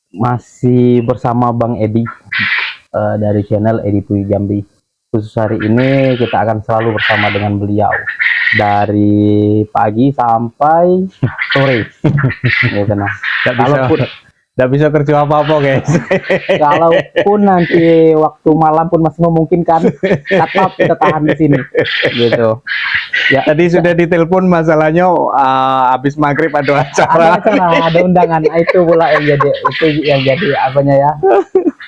Masih bersama Bang Edi dari channel Edi Puy Jambi. Khusus hari ini kita akan selalu bersama dengan beliau dari pagi sampai sore. Gitu nah. Nggak bisa kerja apa-apa guys. Kalaupun nanti waktu malam pun masih memungkinkan, tetap kita tahan di sini. Gitu. Ya, tadi sudah ditelepon masalahnya habis maghrib ada acara. Ada undangan. Itu pula yang jadi apanya ya?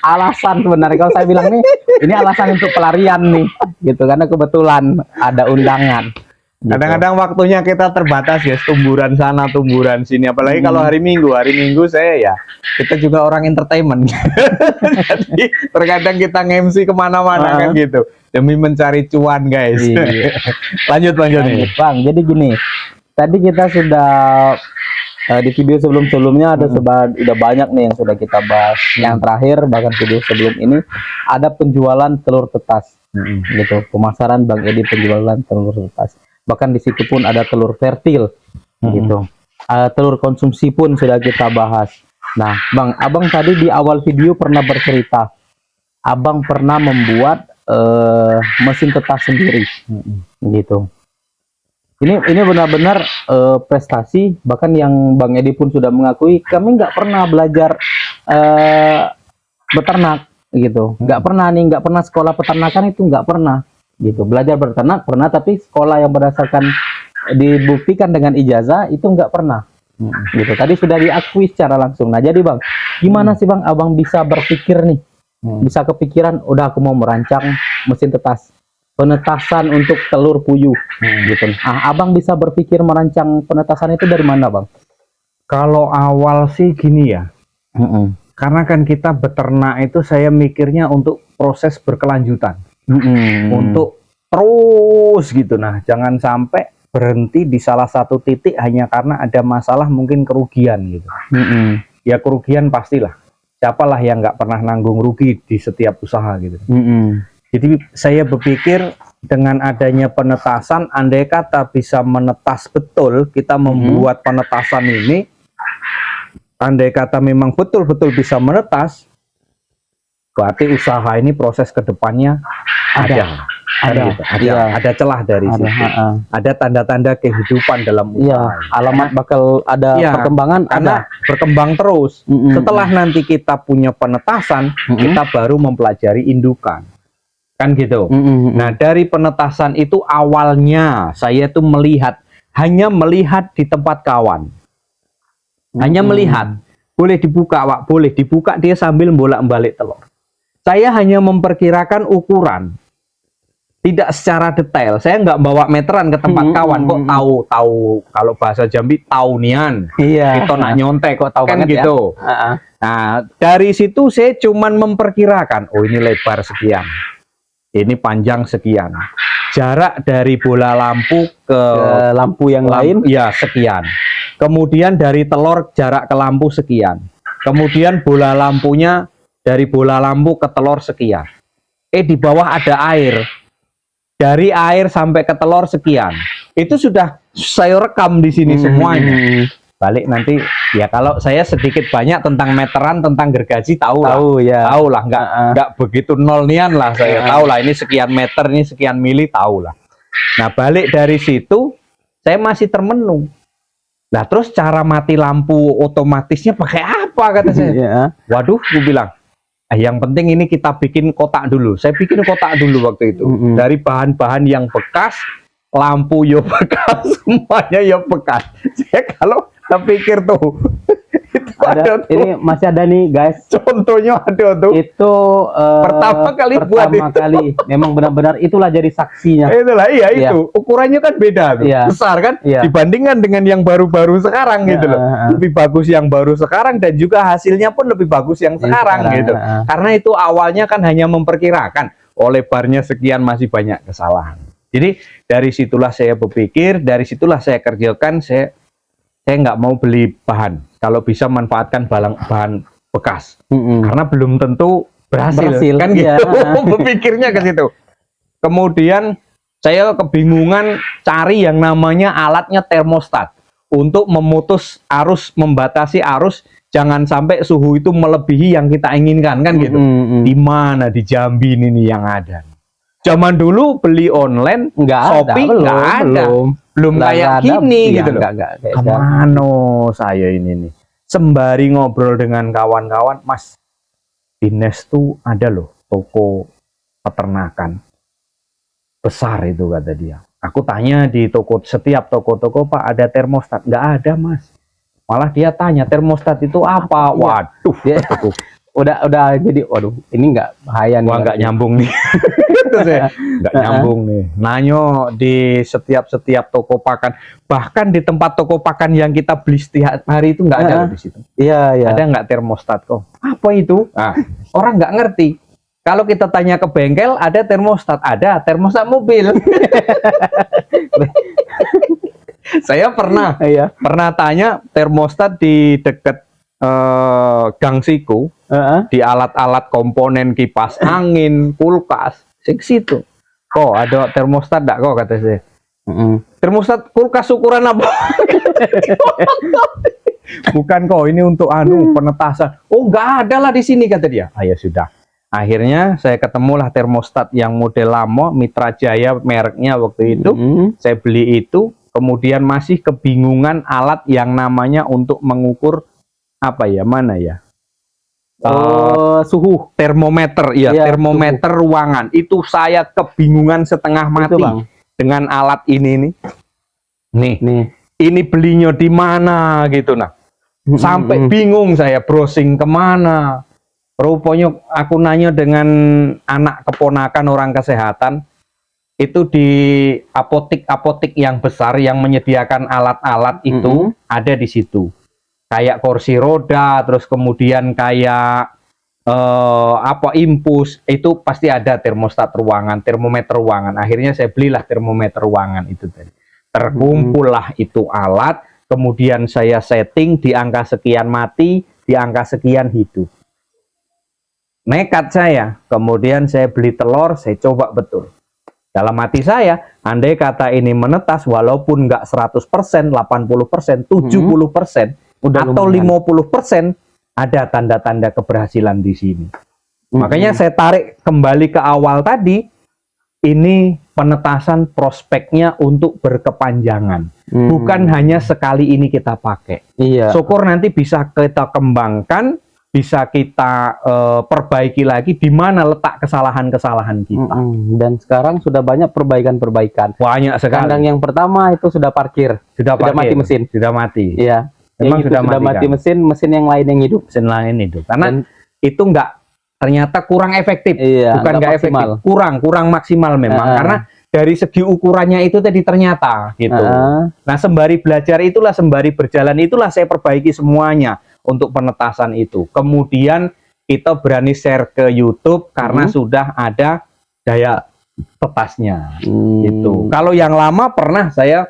Alasan sebenarnya kalau saya bilang nih, ini alasan untuk pelarian nih, gitu karena kebetulan ada undangan. Kadang-kadang waktunya kita terbatas ya, tumburan sana, tumburan sini. Apalagi kalau hari Minggu saya ya, kita juga orang entertainment. Jadi terkadang kita nge-MC kemana-mana kan gitu, demi mencari cuan guys. Iya. lanjut nih. Bang, jadi gini, tadi kita sudah di video sebelum-sebelumnya udah banyak nih yang sudah kita bahas. Yang terakhir bahkan video sebelum ini ada penjualan telur tetas, gitu. Pemasaran Bang Edi penjualan telur tetas. Bahkan di situ pun ada telur fertil, gitu. Telur konsumsi pun sudah kita bahas. Nah, Bang, Abang tadi di awal video pernah bercerita, Abang pernah membuat mesin tetas sendiri, gitu. Ini benar-benar prestasi. Bahkan yang Bang Edi pun sudah mengakui, kami nggak pernah belajar beternak, gitu. Nggak pernah sekolah peternakan itu nggak pernah. Gitu, belajar berternak pernah, tapi sekolah yang berdasarkan dibuktikan dengan ijazah itu nggak pernah. Gitu, tadi sudah diakui secara langsung. Nah, jadi Bang, gimana sih Bang Abang bisa berpikir nih, bisa kepikiran, udah aku mau merancang mesin tetas, penetasan untuk telur puyuh, gitu. Abang bisa berpikir merancang penetasan itu dari mana Bang? Kalau awal sih gini ya, karena kan kita beternak itu saya mikirnya untuk proses berkelanjutan. Untuk terus gitu. Nah, jangan sampai berhenti di salah satu titik hanya karena ada masalah mungkin kerugian gitu. Ya kerugian pastilah. Siapalah yang nggak pernah nanggung rugi di setiap usaha gitu. Jadi saya berpikir dengan adanya penetasan, andai kata bisa menetas betul, kita membuat penetasan ini, andai kata memang betul-betul bisa menetas, berarti usaha ini proses kedepannya ada celah dari situ. Ada tanda-tanda kehidupan dalam usaha. Alamat bakal ada perkembangan, karena berkembang terus. Setelah nanti kita punya penetasan, kita baru mempelajari indukan. Kan gitu. Nah, dari penetasan itu awalnya saya tuh hanya melihat di tempat kawan. Hanya melihat. Boleh dibuka, Wak, boleh dibuka, dia sambil bolak-balik telur. Saya hanya memperkirakan ukuran, tidak secara detail. Saya nggak bawa meteran ke tempat kawan. Kok tahu kalau bahasa Jambi taunian. Iya. Itu nak nyontek kok tahu kan banget gitu. Ya? Nah, dari situ saya cuman memperkirakan, oh ini lebar sekian, ini panjang sekian, jarak dari bola lampu ke lampu yang lain ya sekian. Kemudian dari telur jarak ke lampu sekian. Kemudian bola lampunya dari bola lampu ke telur sekian. Di bawah ada air. Dari air sampai ke telur sekian. Itu sudah saya rekam di sini semuanya. Balik nanti ya, kalau saya sedikit banyak tentang meteran, tentang gergaji tahu lah, nggak begitu nol nian lah, saya tahu lah ini sekian meter, ini sekian mili, tahu lah. Nah, balik dari situ saya masih termenung. Nah, terus cara mati lampu otomatisnya pakai apa, kata saya. Waduh, gue bilang, yang penting ini kita bikin kotak dulu. Saya bikin kotak dulu waktu itu. Dari bahan-bahan yang bekas, lampu yo bekas, semuanya yo bekas. Saya kalau pikir tuh, ada tuh. Ini masih ada nih guys. Contohnya ada tuh. Itu pertama kali memang benar-benar itulah jadi saksinya. Itulah itu. Ukurannya kan beda tuh. Besar kan? Dibandingkan dengan yang baru-baru sekarang gitu loh. Lebih bagus yang baru sekarang dan juga hasilnya pun lebih bagus yang sekarang gitu. Karena itu awalnya kan hanya memperkirakan, lebarnya sekian, masih banyak kesalahan. Jadi dari situlah saya berpikir, dari situlah saya kerjakan, saya nggak mau beli bahan, kalau bisa manfaatkan bahan bekas, karena belum tentu berhasil kan gitu. Berpikirnya ke situ. Kemudian saya kebingungan cari yang namanya alatnya termostat untuk memutus arus, membatasi arus jangan sampai suhu itu melebihi yang kita inginkan kan gitu. Di mana di Jambi ini yang ada? Zaman dulu beli online, Nggak ada, Shopee nggak ada, belum Nggak kayak ada, gini iya, gitu loh. nggak kayak Kemana saya ini nih? Sembari ngobrol dengan kawan-kawan, Mas, di Nes tuh ada loh toko peternakan besar itu kata dia. Aku tanya di setiap toko-toko, Pak, ada termostat? Nggak ada, Mas. Malah dia tanya termostat itu apa? Waduh, Dia udah jadi, waduh, ini nggak bahaya nih. wah nggak nyambung nih. Terus ya, nggak nyambung nih. Nanyo di setiap toko pakan, bahkan di tempat toko pakan yang kita beli setiap hari itu nggak ada loh di situ. Iya, iya. Ada nggak termostat kok? Apa itu? Nah, orang nggak ngerti. Kalau kita tanya ke bengkel, ada termostat, ada termostat mobil. Saya pernah Iya. tanya termostat di dekat Gang Siku, di alat-alat komponen kipas angin, kulkas, ke situ. Kok ada termostat enggak kok kata saya. Termostat kulkas ukuran apa? Bukan kok, ini untuk penetasan. Oh, enggak ada lah di sini kata dia. Ah, ya sudah. Akhirnya saya ketemulah termostat yang model lama, Mitra Jaya mereknya waktu itu. Saya beli itu, kemudian masih kebingungan alat yang namanya untuk mengukur apa ya, mana ya? Suhu. Termometer, ya, Iya, termometer ruangan. Itu saya kebingungan setengah mati Itu, Bang. dengan alat ini nih. Nih, ini belinya di mana gitu nah. Sampai bingung saya browsing kemana. Rupanya aku nanya dengan anak keponakan orang kesehatan, itu di apotik-apotik yang besar yang menyediakan alat-alat itu ada di situ. Kayak kursi roda, terus kemudian kayak impus, itu pasti ada termostat ruangan, termometer ruangan. Akhirnya saya belilah termometer ruangan itu tadi. Terkumpullah itu alat, kemudian saya setting di angka sekian mati, di angka sekian hidup. Nekat saya, kemudian saya beli telur, saya coba betul. Dalam hati saya, andai kata ini menetas, walaupun nggak 100%, 80%, 70%, atau 50%, ada tanda-tanda keberhasilan di sini. Makanya saya tarik kembali ke awal tadi, ini penetasan prospeknya untuk berkepanjangan. Bukan hanya sekali ini kita pakai. Iya. Syukur nanti bisa kita kembangkan, bisa kita perbaiki lagi di mana letak kesalahan-kesalahan kita. Dan sekarang sudah banyak perbaikan-perbaikan. Banyak sekali. Kandang yang pertama itu sudah parkir, sudah mati mesin. Sudah mati. Iya. Memang sudah mati mesin yang lain yang hidup. Mesin lain hidup. Karena itu ternyata kurang efektif. Iya, bukan nggak efektif, kurang maksimal memang. Karena dari segi ukurannya itu tadi ternyata gitu. Nah, sembari belajar itulah, sembari berjalan itulah saya perbaiki semuanya untuk penetasan itu. Kemudian kita berani share ke YouTube karena sudah ada daya tetasnya gitu. Kalau yang lama pernah saya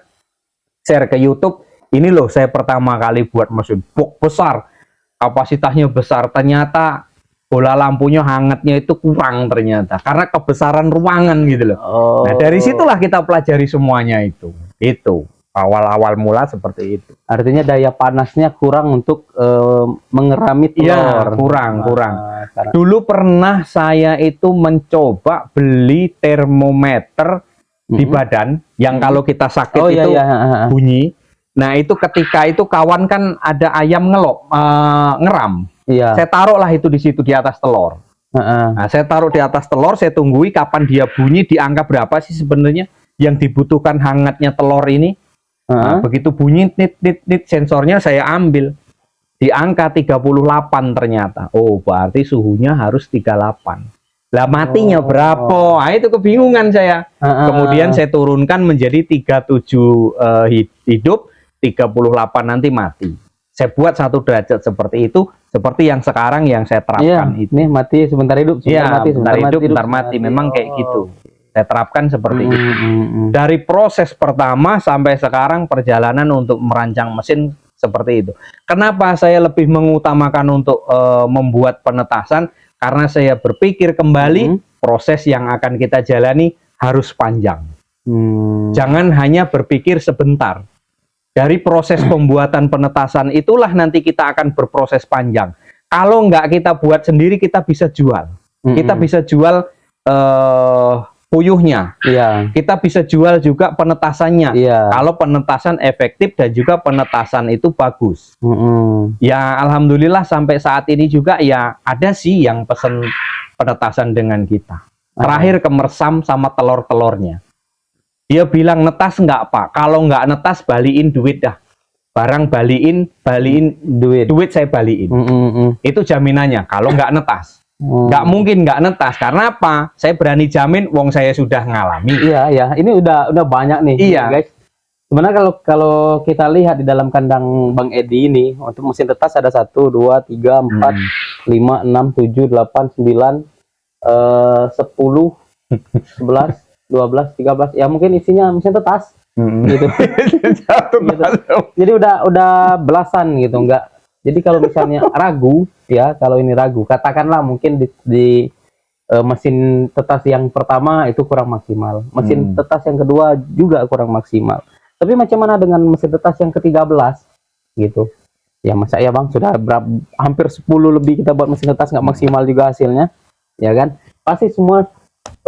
share ke YouTube, ini loh saya pertama kali buat mesin box besar, kapasitasnya besar, ternyata bola lampunya hangatnya itu kurang ternyata karena kebesaran ruangan gitu loh. Nah, dari situlah kita pelajari semuanya itu. Itu awal-awal mula seperti itu. Artinya daya panasnya kurang untuk mengerami telur. Iya, kurang. Dulu pernah saya itu mencoba beli termometer di badan yang kalau kita sakit itu bunyi. Nah, itu ketika itu kawan kan ada ayam ngeram. Iya. Saya taruhlah itu di situ di atas telur. Nah, saya taruh di atas telur, saya tunggui kapan dia bunyi, di angka berapa sih sebenarnya yang dibutuhkan hangatnya telur ini. Nah, begitu bunyi nit sensornya saya ambil di angka 38 ternyata. Oh, berarti suhunya harus 38. Lah matinya berapa? Nah, itu kebingungan saya. Kemudian saya turunkan menjadi 37 hidup, 38 nanti mati. Saya buat 1 derajat seperti itu, seperti yang sekarang yang saya terapkan itu. Ini mati sebentar hidup, sebentar hidup, sebentar mati. Memang kayak gitu. Saya terapkan seperti itu. Dari proses pertama sampai sekarang perjalanan untuk merancang mesin seperti itu. Kenapa saya lebih mengutamakan untuk membuat penetasan? Karena saya berpikir kembali proses yang akan kita jalani harus panjang. Jangan hanya berpikir sebentar. Dari proses pembuatan penetasan itulah nanti kita akan berproses panjang. Kalau nggak kita buat sendiri, kita bisa jual. Kita bisa jual puyuhnya. Iya. Kita bisa jual juga penetasannya. Iya. Kalau penetasan efektif dan juga penetasan itu bagus. Ya alhamdulillah sampai saat ini juga ya ada sih yang pesen penetasan dengan kita. Terakhir kemersam sama telur-telurnya. Dia bilang netas nggak Pak? Kalau nggak netas baliin duit dah. Barang baliin duit saya baliin. Itu jaminannya. Kalau nggak netas. Nggak mungkin nggak netas, karena apa? Saya berani jamin, wong saya sudah ngalami. Iya, ya. Ini udah banyak nih, Iya. guys. Sebenarnya kalau kita lihat di dalam kandang Bang Edi ini, untuk mesin tetas ada 1, 2, 3, 4, 5, 6, 7, 8, 9, 10, 11, 12, 13. Ya mungkin isinya mesin tetas. Gitu. Gitu. Jadi udah belasan gitu, enggak. Jadi kalau misalnya ragu, ya kalau ini ragu, katakanlah mungkin di mesin tetas yang pertama itu kurang maksimal, mesin tetas yang kedua juga kurang maksimal. Tapi macam mana dengan mesin tetas yang ke-13 gitu? Ya masa ya Bang, sudah hampir 10 lebih kita buat mesin tetas nggak maksimal juga hasilnya, ya kan? Pasti semua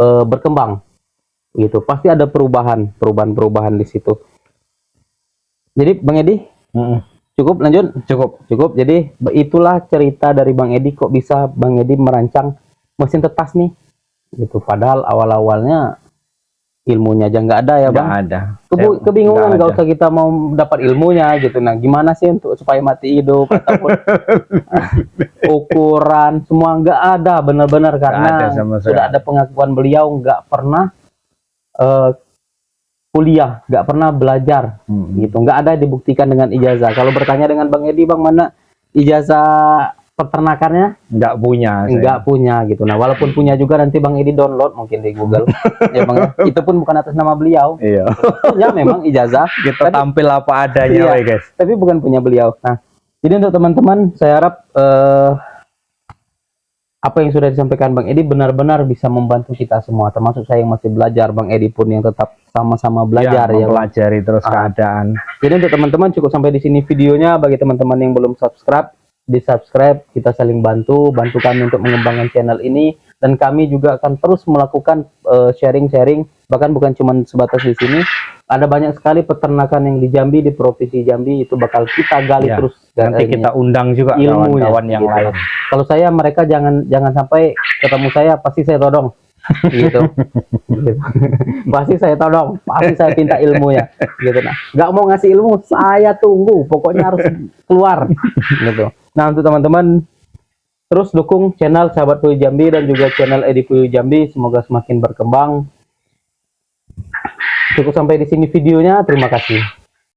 berkembang, gitu. Pasti ada perubahan di situ. Jadi Bang Edi. Cukup lanjut? Cukup. Jadi itulah cerita dari Bang Edi, kok bisa Bang Edi merancang mesin tetas nih. Gitu. Padahal awal-awalnya ilmunya aja nggak ada ya Bang. Nggak ada. Kebingungan, nggak usah kita mau dapat ilmunya gitu. Nah gimana sih untuk supaya mati hidup ataupun ukuran semua nggak ada benar-benar, karena sudah ada pengakuan beliau nggak pernah kuliah, nggak pernah belajar, gitu, nggak ada dibuktikan dengan ijazah. Kalau bertanya dengan Bang Edi, Bang, mana ijazah peternakannya? Nggak punya. Nggak punya, gitu. Nah, walaupun punya juga nanti Bang Edi download mungkin di Google, ya Bang. Itu pun bukan atas nama beliau. Iya. Ya memang ijazah. Kita tampil apa adanya, iya, guys. Tapi bukan punya beliau. Nah, jadi untuk teman-teman, saya harap apa yang sudah disampaikan Bang Edi benar-benar bisa membantu kita semua, termasuk saya yang masih belajar, Bang Edi pun yang tetap sama-sama belajar ya, mempelajari terus keadaan. Jadi untuk teman-teman cukup sampai di sini videonya. Bagi teman-teman yang belum subscribe, di subscribe, kita saling bantu kami untuk mengembangkan channel ini, dan kami juga akan terus melakukan sharing-sharing, bahkan bukan cuma sebatas di sini. Ada banyak sekali peternakan yang di Jambi, di provinsi Jambi, itu bakal kita gali terus. Nanti kita undang juga kawan-kawan yang gitu. lain. Kalau saya, mereka jangan sampai ketemu saya pasti saya todong. Gitu. Gitu. Pasti saya todong, pasti saya pinta ilmunya, gitu. Nah, nggak mau ngasih ilmu, saya tunggu, pokoknya harus keluar, gitu. Nah, untuk teman-teman terus dukung channel Sahabat Puyuh Jambi dan juga channel Edi Puyuh Jambi, semoga semakin berkembang. Cukup sampai di sini videonya, terima kasih.